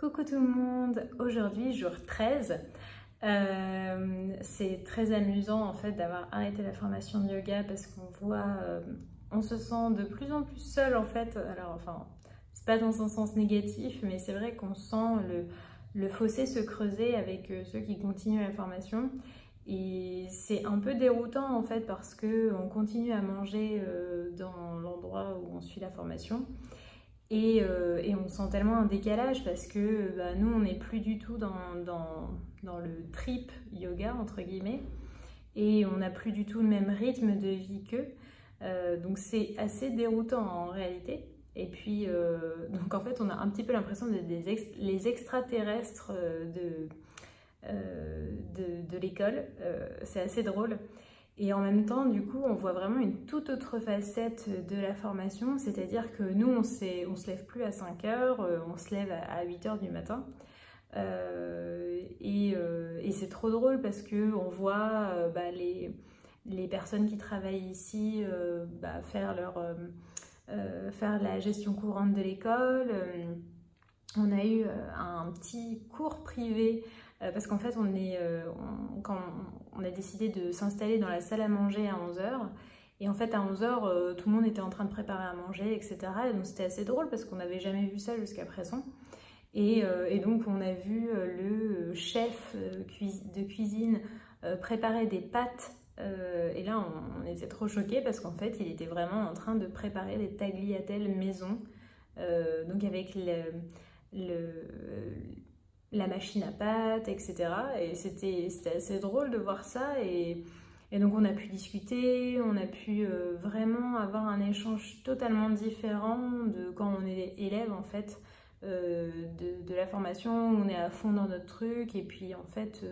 Coucou tout le monde, aujourd'hui jour 13. C'est très amusant en fait d'avoir arrêté la formation de yoga parce qu'on voit, on se sent de plus en plus seul en fait. Alors enfin, c'est pas dans un sens négatif, mais c'est vrai qu'on sent le fossé se creuser avec ceux qui continuent la formation. Et c'est un peu déroutant en fait parce qu'on continue à manger dans l'endroit où on suit la formation. Et on sent tellement un décalage parce que nous, on n'est plus du tout dans le trip yoga, entre guillemets, et on n'a plus du tout le même rythme de vie qu'eux. Donc c'est assez déroutant en réalité. Et puis, donc en fait, on a un petit peu l'impression d'être les extraterrestres de l'école. C'est assez drôle. Et en même temps, du coup, on voit vraiment une toute autre facette de la formation, c'est-à-dire que nous, on se lève plus à 5 heures, on se lève à 8 heures du matin. Et c'est trop drôle parce qu'on voit les personnes qui travaillent ici faire la gestion courante de l'école. On a eu un petit cours privé parce qu'en fait, quand on a décidé de s'installer dans la salle à manger à 11 h. Et en fait, à 11 h, tout le monde était en train de préparer à manger, etc. Et donc, c'était assez drôle parce qu'on n'avait jamais vu ça jusqu'à présent. Et donc, on a vu le chef de cuisine préparer des pâtes. Et là, on était trop choqués parce qu'en fait, il était vraiment en train de préparer des tagliatelles maison. Donc, avec la machine à pâtes, etc. Et c'était assez drôle de voir ça. Et donc on a pu discuter, on a pu vraiment avoir un échange totalement différent de quand on est élève en fait, de la formation, on est à fond dans notre truc et puis en fait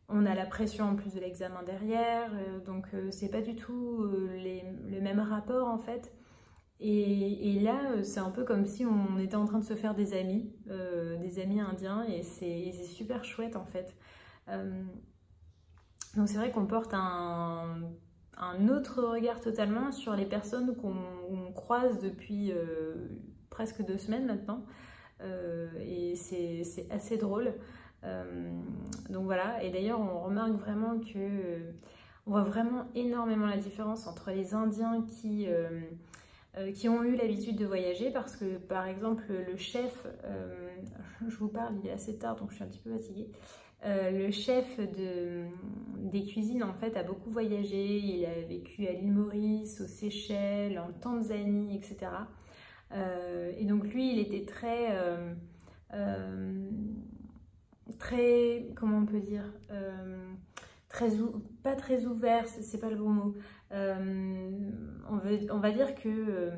on a la pression en plus de l'examen derrière, donc c'est pas du tout le même rapport en fait. Et là, c'est un peu comme si on était en train de se faire des amis indiens, et c'est super chouette en fait. Donc c'est vrai qu'on porte un autre regard totalement sur les personnes qu'on croise depuis presque 2 semaines maintenant, et c'est assez drôle. Donc voilà, et d'ailleurs on remarque vraiment on voit vraiment énormément la différence entre les Indiens qui ont eu l'habitude de voyager, parce que par exemple le chef, je vous parle, il est assez tard donc je suis un petit peu fatiguée, le chef des cuisines en fait a beaucoup voyagé, il a vécu à l'île Maurice, aux Seychelles, en Tanzanie, etc. Et donc lui il était très, comment on peut dire, pas très ouvert, c'est pas le bon mot. On va dire que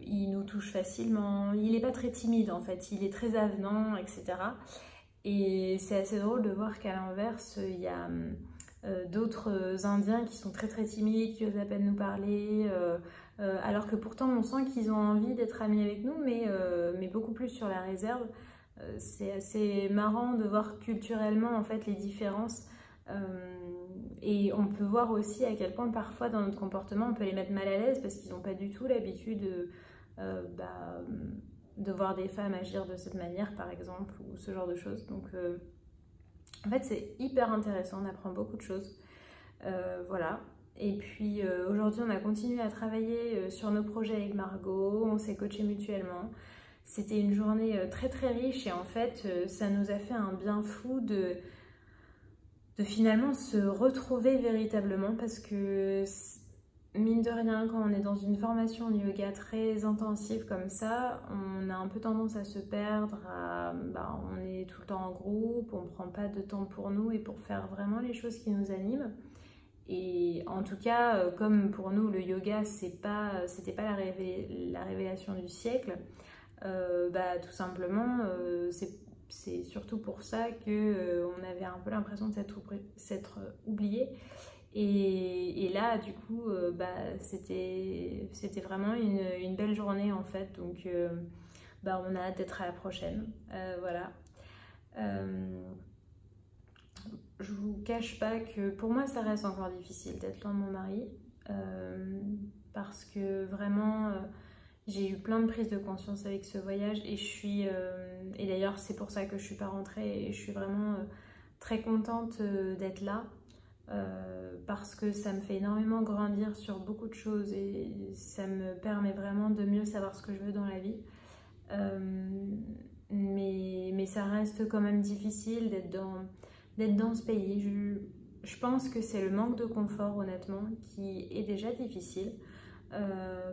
il nous touche facilement, il n'est pas très timide en fait, il est très avenant, etc. Et c'est assez drôle de voir qu'à l'inverse, il y a d'autres Indiens qui sont très timides, qui osent à peine nous parler, alors que pourtant on sent qu'ils ont envie d'être amis avec nous, mais beaucoup plus sur la réserve. C'est assez marrant de voir culturellement en fait les différences. Et on peut voir aussi à quel point parfois dans notre comportement on peut les mettre mal à l'aise parce qu'ils n'ont pas du tout l'habitude de voir des femmes agir de cette manière par exemple, ou ce genre de choses. Donc en fait c'est hyper intéressant, on apprend beaucoup de choses. Voilà. Et puis aujourd'hui on a continué à travailler sur nos projets avec Margot, on s'est coachés mutuellement. C'était une journée très riche, et en fait ça nous a fait un bien fou de finalement se retrouver véritablement, parce que mine de rien, quand on est dans une formation de yoga très intensive comme ça, on a un peu tendance à se perdre, on est tout le temps en groupe, on ne prend pas de temps pour nous et pour faire vraiment les choses qui nous animent. Et en tout cas, comme pour nous le yoga c'était pas la révélation du siècle, tout simplement c'est surtout pour ça qu'on avait un peu l'impression de s'être oublié. Et là, du coup, c'était vraiment une belle journée en fait. Donc, on a hâte d'être à la prochaine. Voilà. Je vous cache pas que pour moi, ça reste encore difficile d'être loin de mon mari. Parce que vraiment, J'ai eu plein de prises de conscience avec ce voyage et et d'ailleurs c'est pour ça que je suis pas rentrée et je suis vraiment très contente d'être là parce que ça me fait énormément grandir sur beaucoup de choses et ça me permet vraiment de mieux savoir ce que je veux dans la vie. Mais ça reste quand même difficile d'être dans ce pays. Je pense que c'est le manque de confort, honnêtement, qui est déjà difficile.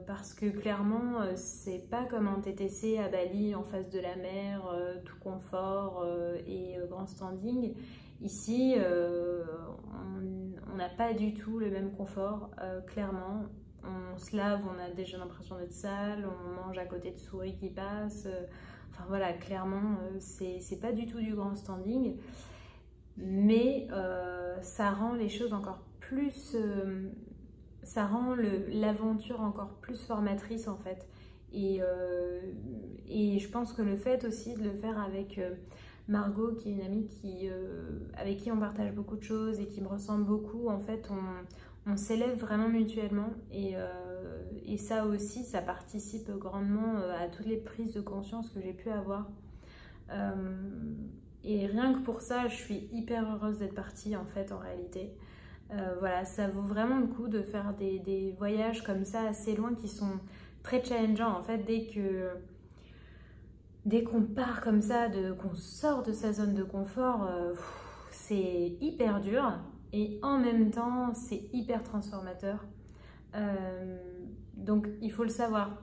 Parce que clairement, c'est pas comme un TTC à Bali en face de la mer, tout confort et grand standing. Ici, on n'a pas du tout le même confort, clairement. On se lave, on a déjà l'impression d'être sale, on mange à côté de souris qui passent. Enfin voilà, clairement, c'est pas du tout du grand standing. Mais ça rend les choses encore plus... ça rend l'aventure encore plus formatrice en fait. Et je pense que le fait aussi de le faire avec Margot, qui est une amie avec qui on partage beaucoup de choses et qui me ressemble beaucoup, en fait on s'élève vraiment mutuellement et ça aussi, ça participe grandement à toutes les prises de conscience que j'ai pu avoir. Et rien que pour ça, je suis hyper heureuse d'être partie en fait en réalité. Voilà, ça vaut vraiment le coup de faire des voyages comme ça assez loin qui sont très challengeants en fait. Dès qu'on part comme ça, qu'on sort de sa zone de confort, c'est hyper dur et en même temps c'est hyper transformateur. Donc il faut le savoir.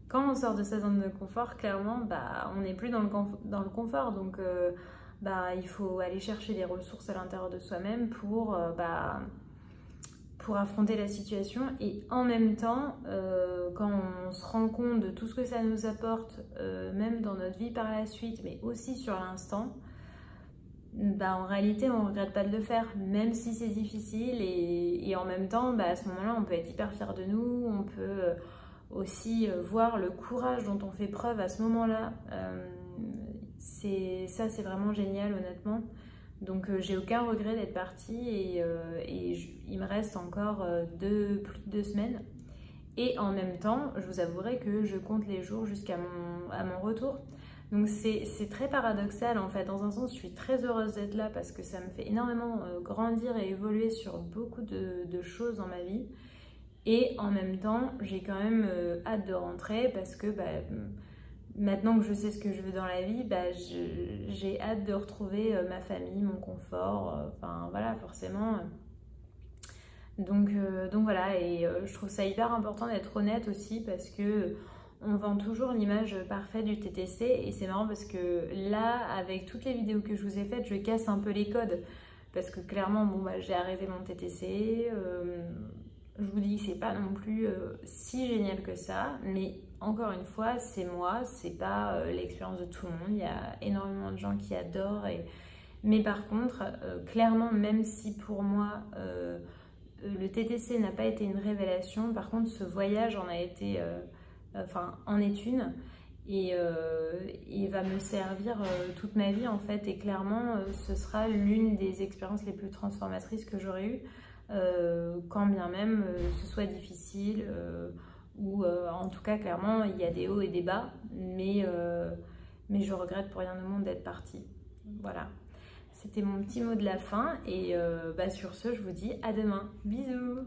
Quand on sort de sa zone de confort, clairement, on n'est plus dans le confort. Donc il faut aller chercher des ressources à l'intérieur de soi-même pour affronter la situation. Et en même temps, quand on se rend compte de tout ce que ça nous apporte, même dans notre vie par la suite, mais aussi sur l'instant, en réalité, on ne regrette pas de le faire, même si c'est difficile. Et en même temps, à ce moment-là, on peut être hyper fier de nous. On peut aussi voir le courage dont on fait preuve à ce moment-là. C'est vraiment génial, honnêtement. Donc j'ai aucun regret d'être partie et il me reste encore plus de 2 semaines. Et en même temps, je vous avouerai que je compte les jours jusqu'à mon retour. Donc c'est très paradoxal en fait. Dans un sens, je suis très heureuse d'être là parce que ça me fait énormément grandir et évoluer sur beaucoup de choses dans ma vie. Et en même temps, j'ai quand même hâte de rentrer parce que maintenant que je sais ce que je veux dans la vie, j'ai hâte de retrouver ma famille, mon confort, enfin voilà, forcément. Donc voilà, et je trouve ça hyper important d'être honnête aussi parce que on vend toujours l'image parfaite du TTC et c'est marrant parce que là, avec toutes les vidéos que je vous ai faites, je casse un peu les codes parce que clairement, j'ai arrêté mon TTC, je vous dis que c'est pas non plus si génial que ça, mais encore une fois, c'est moi, c'est pas l'expérience de tout le monde. Il y a énormément de gens qui adorent. Mais par contre, clairement, même si pour moi, le TTC n'a pas été une révélation, par contre, ce voyage en a été, en est une. Et va me servir toute ma vie, en fait. Et clairement, ce sera l'une des expériences les plus transformatrices que j'aurai eues. Quand bien même ce soit difficile ou en tout cas clairement il y a des hauts et des bas mais je regrette pour rien au monde d'être partie. Voilà, c'était mon petit mot de la fin et sur ce je vous dis à demain, bisous.